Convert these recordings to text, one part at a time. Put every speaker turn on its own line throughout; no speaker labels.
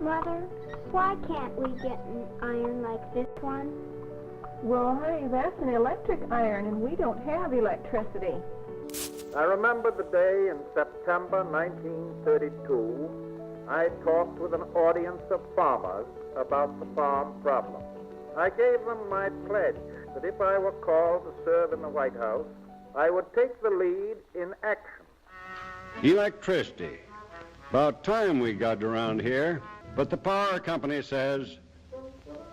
Mother, why can't we get an iron like this one?
Well, honey, that's an electric iron, and we don't have electricity.
I remember the day in September 1932, I talked with an audience of farmers about the farm problem. I gave them my pledge that if I were called to serve in the White House, I would take the lead in action.
Electricity. About time we got around here, but the power company says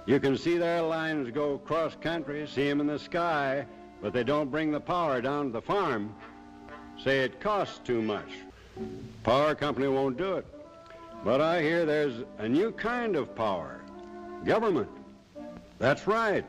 you can see their lines go cross country, see them in the sky, but they don't bring the power down to the farm. Say it costs too much. Power company won't do it. But I hear there's a new kind of power. Government. That's right.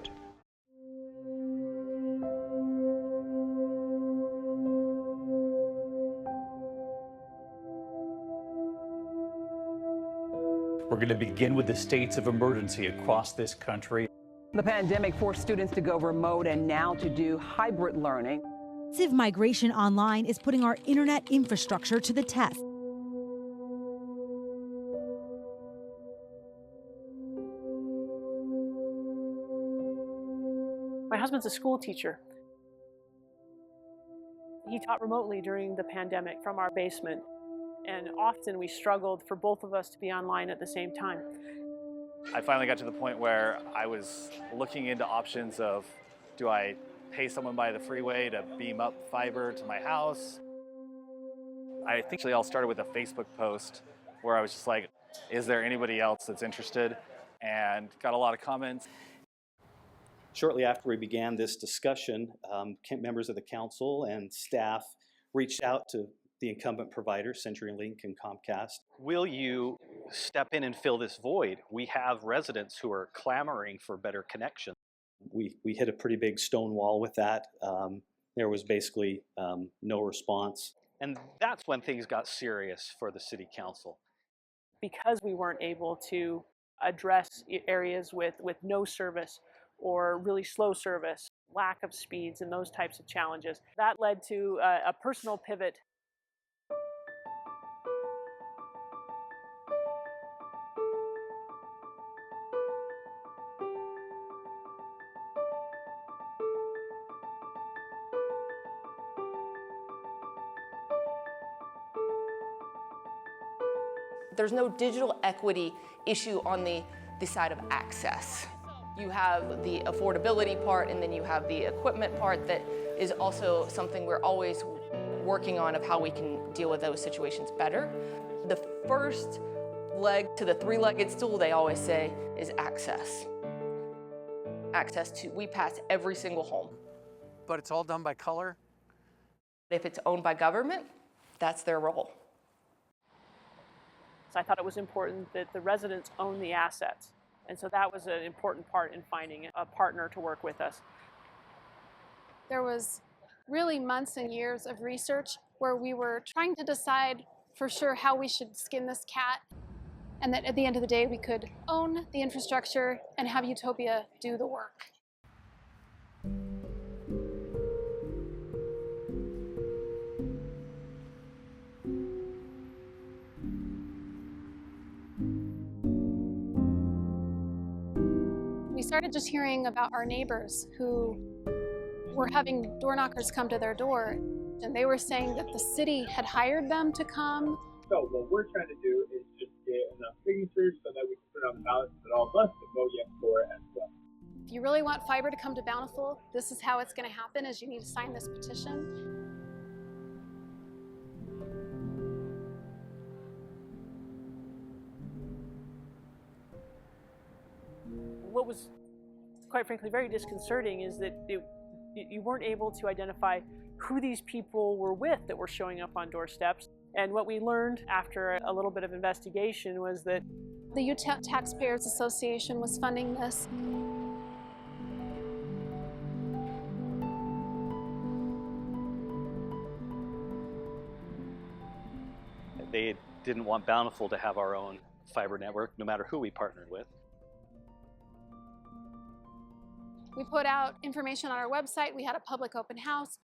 We're going to begin with the states of emergency across this country.
The pandemic forced students to go remote and now to do hybrid learning.
Massive migration online is putting our internet infrastructure to the test.
My husband's a school teacher. He taught remotely during the pandemic from our basement, and often we struggled for both of us to be online at the same time.
I finally got to the point where I was looking into options of, do I pay someone by the freeway to beam up fiber to my house? I think it all started with a Facebook post where I was just like, is there anybody else that's interested? And got a lot of comments.
Shortly after we began this discussion, members of the council and staff reached out to the incumbent providers, CenturyLink and Comcast.
Will you step in and fill this void? We have residents who are clamoring for better connection.
We hit a pretty big stone wall with that. There was basically no response.
And that's when things got serious for the city council.
Because we weren't able to address areas with no service or really slow service, lack of speeds and those types of challenges, that led to a personal pivot.
There's no digital equity issue on the side of access. You have the affordability part, and then you have the equipment part that is also something we're always working on of how we can deal with those situations better. The first leg to the three-legged stool, they always say, is access. Access to, we pass every single home.
But it's all done by color?
If it's owned by government, that's their role.
So I thought it was important that the residents own the assets. And so that was an important part in finding a partner to work with us.
There was really months and years of research where we were trying to decide for sure how we should skin this cat, and that at the end of the day we could own the infrastructure and have Utopia do the work. We started just hearing about our neighbors who were having door knockers come to their door, and they were saying that the city had hired them to come.
So what we're trying to do is just get enough signatures so that we can put it on the ballot so that all of us can vote yes for it as well.
If you really want fiber to come to Bountiful, this is how it's going to happen, is you need to sign this petition.
What was, quite frankly, very disconcerting is that you weren't able to identify who these people were with that were showing up on doorsteps. And what we learned after a little bit of investigation was that
the Utah Taxpayers Association was funding this.
They didn't want Bountiful to have our own fiber network, no matter who we partnered with.
We put out information on our website. We had a public open house.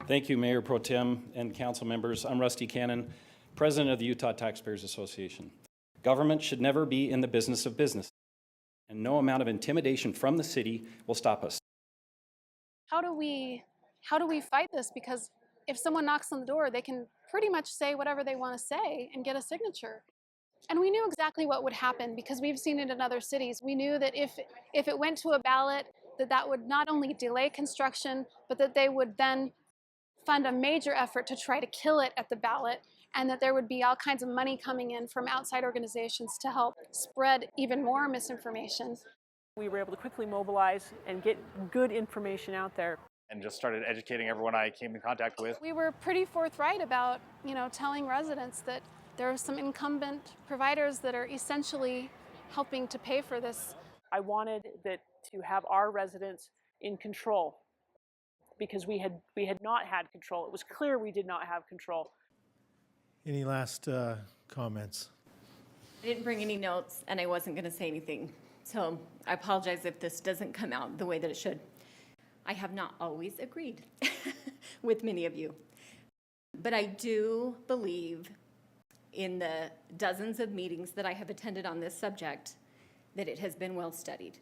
Thank you, Mayor Pro Tem and council members. I'm Rusty Cannon, President of the Utah Taxpayers Association. Government should never be in the business of business, and no amount of intimidation from the city will stop us.
How do we fight this? Because if someone knocks on the door, they can pretty much say whatever they want to say and get a signature. And we knew exactly what would happen because we've seen it in other cities. We knew that if it went to a ballot, that would not only delay construction, but that they would then fund a major effort to try to kill it at the ballot, and that there would be all kinds of money coming in from outside organizations to help spread even more misinformation.
We were able to quickly mobilize and get good information out there.
And just started educating everyone I came in contact with.
We were pretty forthright about, telling residents that there are some incumbent providers that are essentially helping to pay for this.
I wanted to have our residents in control because we had not had control. It was clear we did not have control.
Any last comments?
I didn't bring any notes and I wasn't going to say anything. So I apologize if this doesn't come out the way that it should. I have not always agreed with many of you. But I do believe in the dozens of meetings that I have attended on this subject that it has been well studied.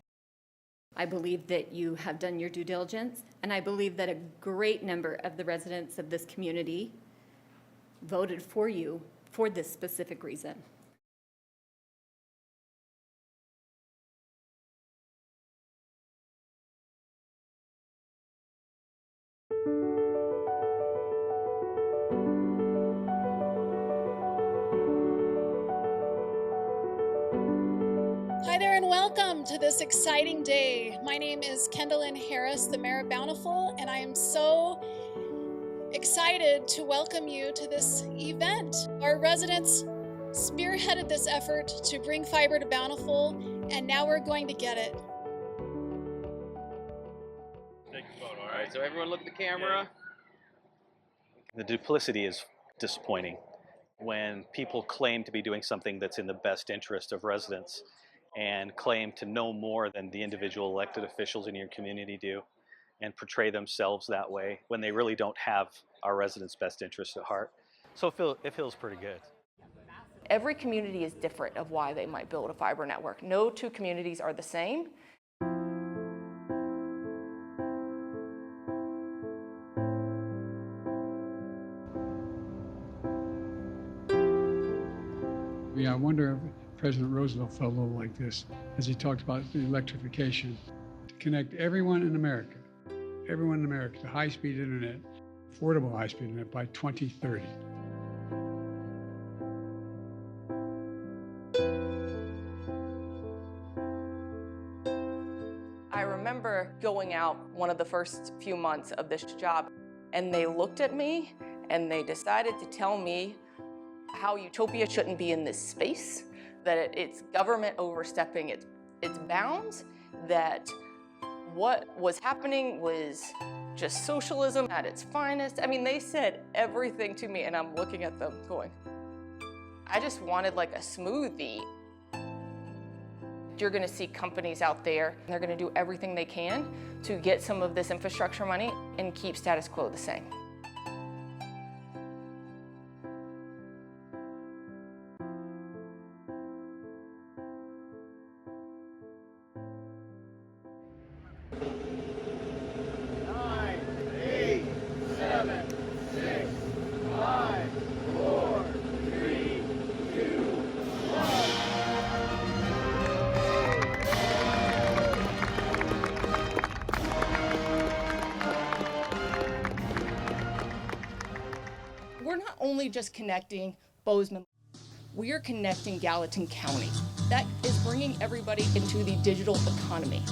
I believe that you have done your due diligence, and I believe that a great number of the residents of this community voted for you for this specific reason.
Hi there and welcome to this exciting day. My name is Kendall-Lynn Harris, the Mayor of Bountiful, and I am so excited to welcome you to this event. Our residents spearheaded this effort to bring fiber to Bountiful, and now we're going to get it.
Take a photo, all right? So everyone look at the camera.
The duplicity is disappointing when people claim to be doing something that's in the best interest of residents and claim to know more than the individual elected officials in your community do and portray themselves that way when they really don't have our residents' best interests at heart. So it feels pretty good.
Every community is different of why they might build a fiber network. No two communities are the same.
Yeah, I wonder if President Roosevelt felt a little like this as he talked about the electrification to connect everyone in America to high-speed internet, affordable high-speed internet by 2030.
I remember going out one of the first few months of this job, and they looked at me and they decided to tell me how utopia shouldn't be in this space, that it's government overstepping its bounds, that what was happening was just socialism at its finest. I mean, they said everything to me, and I'm looking at them going, I just wanted like a smoothie. You're gonna see companies out there, they're gonna do everything they can to get some of this infrastructure money and keep status quo the same. We're not only just connecting Bozeman, we are connecting Gallatin County. That is bringing everybody into the digital economy.